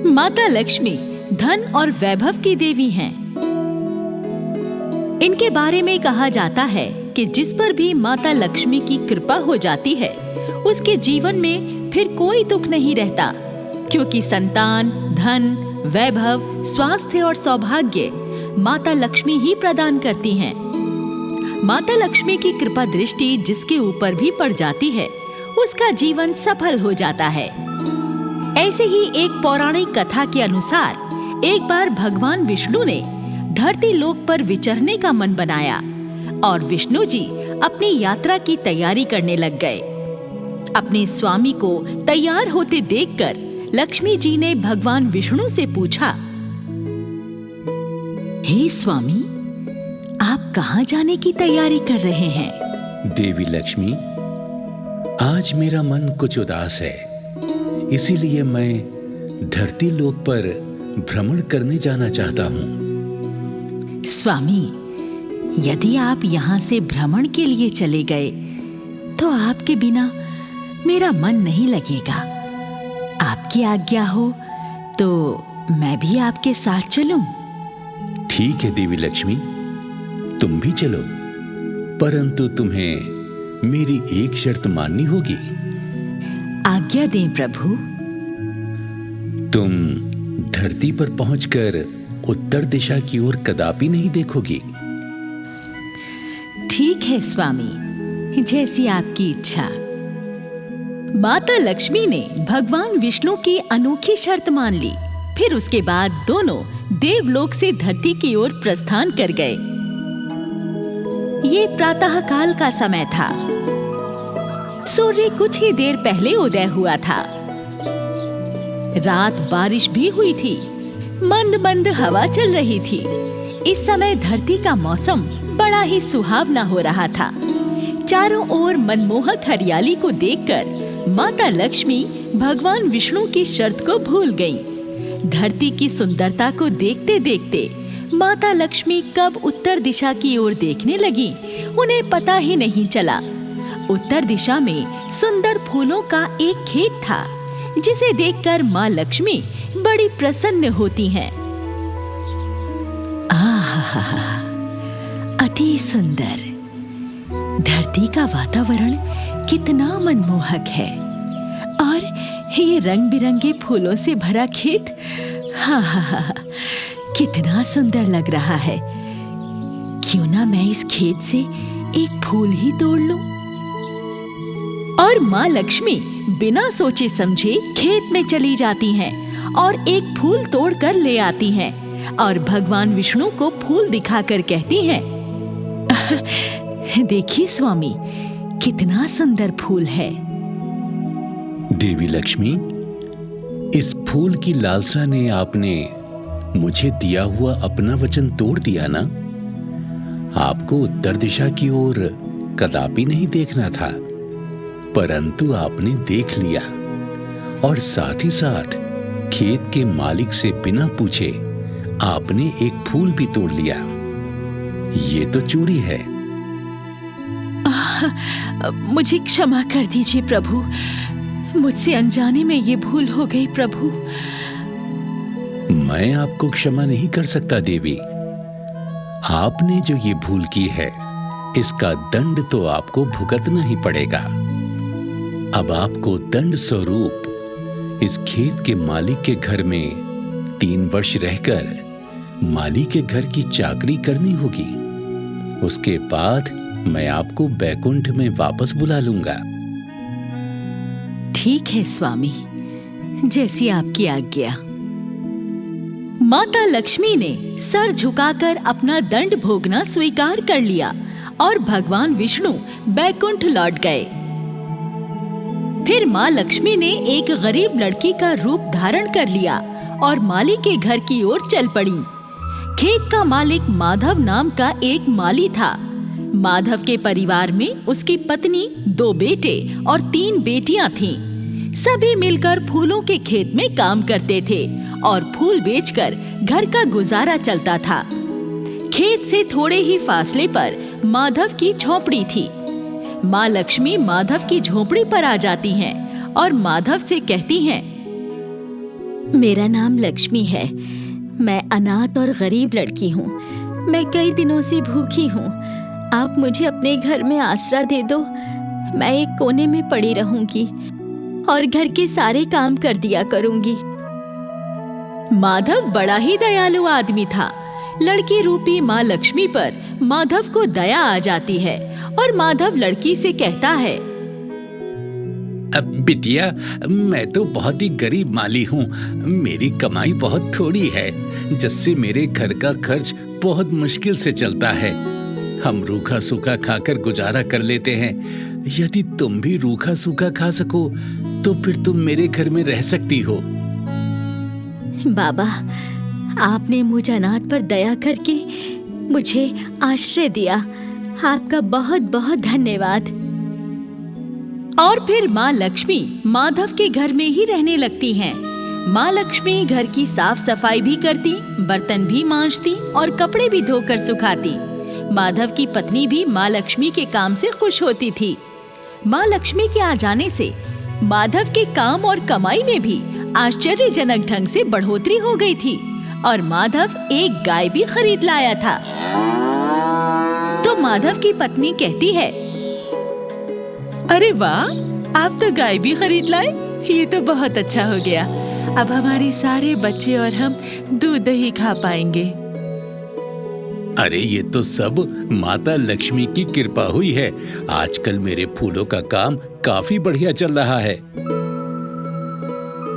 माता लक्ष्मी धन और वैभव की देवी हैं। इनके बारे में कहा जाता है कि जिस पर भी माता लक्ष्मी की कृपा हो जाती है उसके जीवन में फिर कोई दुख नहीं रहता, क्योंकि संतान, धन, वैभव, स्वास्थ्य और सौभाग्य माता लक्ष्मी ही प्रदान करती हैं। माता लक्ष्मी की कृपा दृष्टि जिसके ऊपर भी पड़ जाती है उसका जीवन सफल हो जाता है। ऐसे ही एक पौराणिक कथा के अनुसार एक बार भगवान विष्णु ने धरती लोक पर विचरने का मन बनाया और विष्णु जी अपनी यात्रा की तैयारी करने लग गए। अपने स्वामी को तैयार होते देखकर लक्ष्मी जी ने भगवान विष्णु से पूछा, हे स्वामी, आप कहाँ जाने की तैयारी कर रहे हैं? देवी लक्ष्मी, आज मेरा मन कुछ उदास है, इसीलिए मैं धरती लोक पर भ्रमण करने जाना चाहता हूँ। स्वामी, यदि आप यहाँ से भ्रमण के लिए चले गए तो आपके बिना मेरा मन नहीं लगेगा। आपकी आज्ञा हो तो मैं भी आपके साथ चलूं। ठीक है देवी लक्ष्मी, तुम भी चलो, परंतु तुम्हें मेरी एक शर्त माननी होगी। आज्ञा दें प्रभु। तुम धरती पर पहुंचकर उत्तर दिशा की ओर कदापि नहीं देखोगी। ठीक है स्वामी, जैसी आपकी इच्छा। माता लक्ष्मी ने भगवान विष्णु की अनोखी शर्त मान ली। फिर उसके बाद दोनों देवलोक से धरती की ओर प्रस्थान कर गए। ये प्रातः काल का समय था। सूर्य कुछ ही देर पहले उदय हुआ था। रात बारिश भी हुई थी। मंद मंद हवा चल रही थी। इस समय धरती का मौसम बड़ा ही सुहावना हो रहा था। चारों ओर मनमोहक हरियाली को देखकर माता लक्ष्मी भगवान विष्णु की शर्त को भूल गईं। धरती की सुंदरता को देखते देखते माता लक्ष्मी कब उत्तर दिशा की ओर देखने लगी, उन्हें पता ही नहीं चला। उत्तर दिशा में सुंदर फूलों का एक खेत था, जिसे देखकर माँ लक्ष्मी बड़ी प्रसन्न होती हैं। आहा, अति सुंदर। धरती का वातावरण कितना मनमोहक है और ये रंग बिरंगे फूलों से भरा खेत, हा, कितना सुंदर लग रहा है। क्यों ना मैं इस खेत से एक फूल ही तोड़ लूं? और माँ लक्ष्मी बिना सोचे समझे खेत में चली जाती हैं और एक फूल तोड़ कर ले आती हैं और भगवान विष्णु को फूल दिखाकर कहती हैं, देखिए स्वामी, कितना सुंदर फूल है। देवी लक्ष्मी, इस फूल की लालसा ने आपने मुझे दिया हुआ अपना वचन तोड़ दिया ना। आपको उत्तर दिशा की ओर कदापि नहीं देखना था, परंतु आपने देख लिया और साथ ही साथ खेत के मालिक से बिना पूछे आपने एक फूल भी तोड़ लिया। ये तो चोरी है। मुझे क्षमा कर दीजिए प्रभु, मुझसे अनजाने में ये भूल हो गई प्रभु। मैं आपको क्षमा नहीं कर सकता देवी। आपने जो ये भूल की है, इसका दंड तो आपको भुगतना ही पड़ेगा। अब आपको दंड स्वरूप इस खेत के मालिक के घर में 3 वर्ष रहकर माली के घर की चाकरी करनी होगी। उसके बाद मैं आपको बैकुंठ में वापस बुला लूंगा। ठीक है स्वामी, जैसी आपकी आज्ञा। माता लक्ष्मी ने सर झुकाकर अपना दंड भोगना स्वीकार कर लिया और भगवान विष्णु बैकुंठ लौट गए। फिर माँ लक्ष्मी ने एक गरीब लड़की का रूप धारण कर लिया और माली के घर की ओर चल पड़ी। खेत का मालिक माधव नाम का एक माली था। माधव के परिवार में उसकी पत्नी, 2 बेटे और 3 बेटियां थीं। सभी मिलकर फूलों के खेत में काम करते थे और फूल बेचकर घर का गुजारा चलता था। खेत से थोड़े ही फासले पर माधव की झोपड़ी थी। माँ लक्ष्मी माधव की झोपड़ी पर आ जाती हैं और माधव से कहती हैं, मेरा नाम लक्ष्मी है। मैं अनाथ और गरीब लड़की हूँ। मैं कई दिनों से भूखी हूँ। आप मुझे अपने घर में आसरा दे दो। मैं एक कोने में पड़ी रहूंगी और घर के सारे काम कर दिया करूंगी। माधव बड़ा ही दयालु आदमी था। लड़की रूपी माँ लक्ष्मी पर माधव को दया आ जाती है और माधव लड़की से कहता है, अब बिटिया, मैं तो बहुत ही गरीब माली हूँ। मेरी कमाई बहुत थोड़ी है, जिससे मेरे घर का खर्च बहुत मुश्किल से चलता है। हम रूखा सूखा खाकर गुजारा कर लेते हैं। यदि तुम भी रूखा सूखा खा सको तो फिर तुम मेरे घर में रह सकती हो। बाबा, आपने मुझ अनाथ पर दया करके मुझे आश्रय दिया। आपका बहुत बहुत धन्यवाद। और फिर माँ लक्ष्मी माधव के घर में ही रहने लगती हैं। माँ लक्ष्मी घर की साफ सफाई भी करती, बर्तन भी मांजती और कपड़े भी धोकर सुखाती। माधव की पत्नी भी माँ लक्ष्मी के काम से खुश होती थी। माँ लक्ष्मी के आ जाने से माधव के काम और कमाई में भी आश्चर्यजनक ढंग से बढ़ोतरी हो गई थी और माधव एक गाय भी खरीद लाया था। तो माधव की पत्नी कहती है, अरे वाह, आप तो गाय भी खरीद लाए। ये तो बहुत अच्छा हो गया। अब हमारे सारे बच्चे और हम दूध दही खा पाएंगे। अरे ये तो सब माता लक्ष्मी की कृपा हुई है। आजकल मेरे फूलों का काम काफी बढ़िया चल रहा है।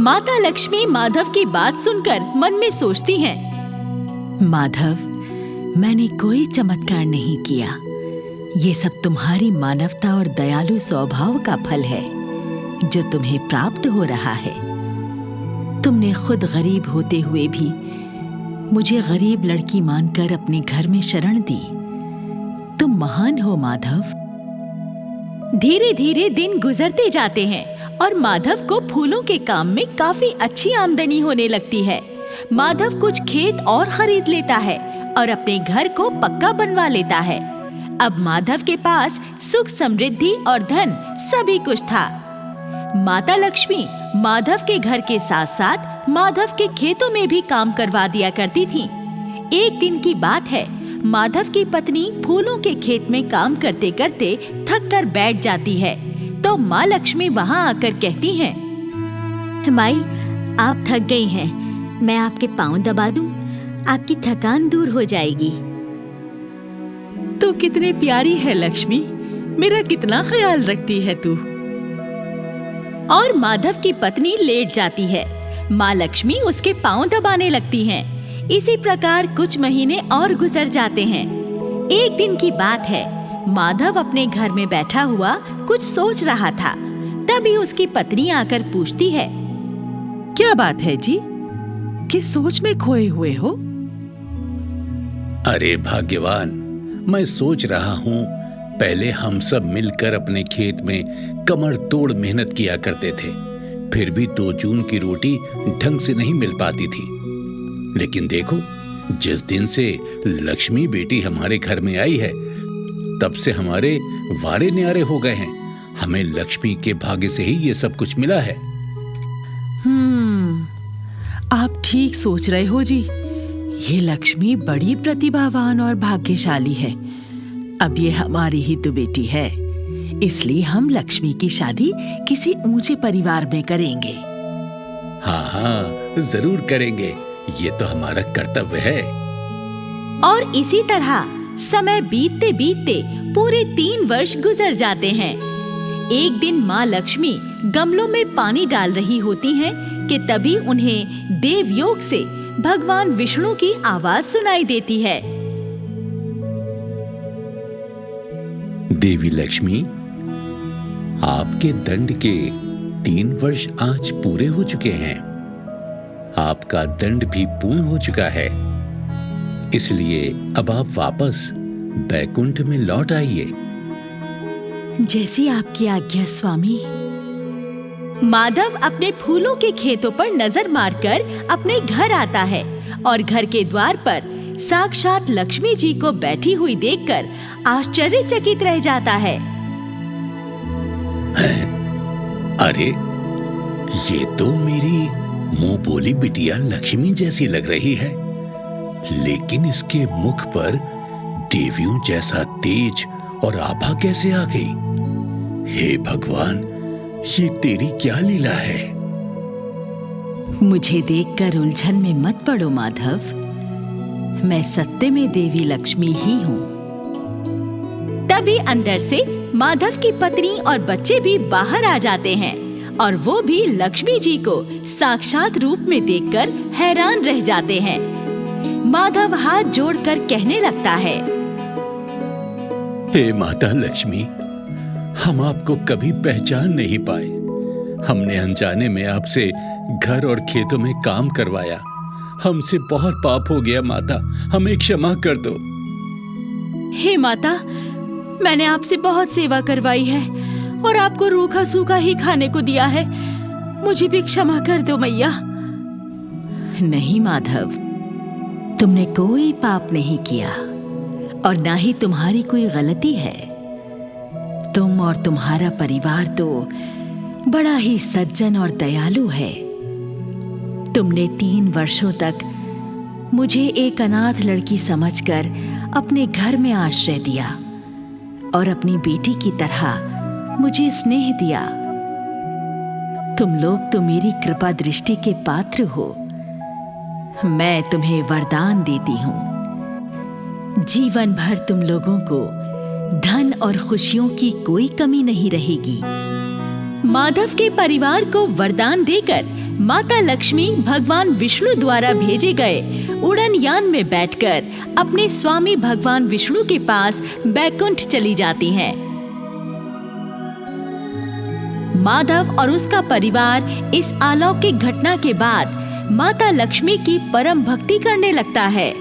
माता लक्ष्मी माधव की बात सुनकर मन में सोचती हैं, माधव, मैंने कोई चमत्कार नहीं किया। ये सब तुम्हारी मानवता और दयालु स्वभाव का फल है जो तुम्हें प्राप्त हो रहा है। तुमने खुद गरीब होते हुए भी मुझे गरीब लड़की मानकर अपने घर में शरण दी। तुम महान हो माधव। धीरे धीरे दिन गुजरते जाते हैं और माधव को फूलों के काम में काफी अच्छी आमदनी होने लगती है। माधव कुछ खेत और खरीद लेता है और अपने घर को पक्का बनवा लेता है। अब माधव के पास सुख समृद्धि और धन सभी कुछ था। माता लक्ष्मी माधव के घर के साथ साथ माधव के खेतों में भी काम करवा दिया करती थी। एक दिन की बात है, माधव की पत्नी फूलों के खेत में काम करते करते थक कर बैठ जाती है। तो माँ लक्ष्मी वहाँ आकर कहती हैं, माई, आप थक गई हैं। मैं आपके पाँव दबा दूं, आपकी थकान दूर हो जाएगी। तू कितनी प्यारी है लक्ष्मी, मेरा कितना ख्याल रखती है तू। और माधव की पत्नी लेट जाती है। माँ लक्ष्मी उसके पाँव दबाने लगती हैं। इसी प्रकार कुछ महीने और गुजर जाते हैं। एक दिन की बात है, माधव अपने घर में बैठा हुआ कुछ सोच रहा था। तभी उसकी पत्नी आकर पूछती है, क्या बात है जी? किस सोच में खोए हुए हो? अरे भाग्यवान, मैं सोच रहा हूँ, पहले हम सब मिलकर अपने खेत में कमर तोड़ मेहनत किया करते थे, फिर भी 2 जून की रोटी ढंग से नहीं मिल पाती थी। लेकिन देखो, जिस दिन से लक्ष्मी बेटी हमारे घर में आई है, तब से हमारे वारे न्यारे हो गए हैं। हमें लक्ष्मी के भाग्य से ही ये सब कुछ मिला है। आप ठीक सोच रहे हो जी। ये लक्ष्मी बड़ी प्रतिभावान और भाग्यशाली है। अब ये हमारी ही तो बेटी है, इसलिए हम लक्ष्मी की शादी किसी ऊंचे परिवार में करेंगे। हाँ, जरूर करेंगे। ये तो हमारा कर्तव्य है। और इसी तरह समय बीतते बीतते पूरे 3 वर्ष गुजर जाते हैं। एक दिन माँ लक्ष्मी गमलों में पानी डाल रही होती हैं कि तभी उन्हें देवयोग से भगवान विष्णु की आवाज सुनाई देती है। देवी लक्ष्मी, आपके दंड के 3 वर्ष आज पूरे हो चुके हैं। आपका दंड भी पूर्ण हो चुका है, इसलिए अब आप वापस बैकुंठ में लौट आइए। जैसी आपकी आज्ञा स्वामी। माधव अपने फूलों के खेतों पर नजर मारकर अपने घर आता है और घर के द्वार पर साक्षात लक्ष्मी जी को बैठी हुई देखकर आश्चर्यचकित रह जाता है। अरे, ये तो मेरी मुंह बोली बिटिया लक्ष्मी जैसी लग रही है, लेकिन इसके मुख पर देवियों जैसा तेज और आभा कैसे आ गई? हे भगवान, ये तेरी क्या लीला है? मुझे देखकर उलझन में मत पड़ो माधव, मैं सत्य में देवी लक्ष्मी ही हूँ। तभी अंदर से माधव की पत्नी और बच्चे भी बाहर आ जाते हैं और वो भी लक्ष्मी जी को साक्षात रूप में देखकर हैरान रह जाते हैं। माधव हाथ जोड़कर कहने लगता है, हे माता लक्ष्मी, हम आपको कभी पहचान नहीं पाए। हमने अनजाने में आपसे घर और खेतों में काम करवाया। हमसे बहुत पाप हो गया माता, हमें क्षमा कर दो। हे माता, मैंने आपसे बहुत सेवा करवाई है और आपको रूखा सूखा ही खाने को दिया है। मुझे भी क्षमा कर दो मैया। नहीं माधव, तुमने कोई पाप नहीं किया और ना ही तुम्हारी कोई गलती है। तुम और तुम्हारा परिवार तो बड़ा ही सज्जन और दयालु है। तुमने 3 वर्षों तक मुझे एक अनाथ लड़की समझकर अपने घर में आश्रय दिया और अपनी बेटी की तरह मुझे स्नेह दिया। तुम लोग तो मेरी कृपा दृष्टि के पात्र हो। मैं तुम्हें वरदान देती हूँ, जीवन भर तुम लोगों को धन और खुशियों की कोई कमी नहीं रहेगी। माधव के परिवार को वरदान देकर माता लक्ष्मी भगवान विष्णु द्वारा भेजे गए उड़न यान में बैठकर अपने स्वामी भगवान विष्णु के पास बैकुंठ चली जाती हैं। माधव और उसका परिवार इस अलौकिक घटना के बाद माता लक्ष्मी की परम भक्ति करने लगता है।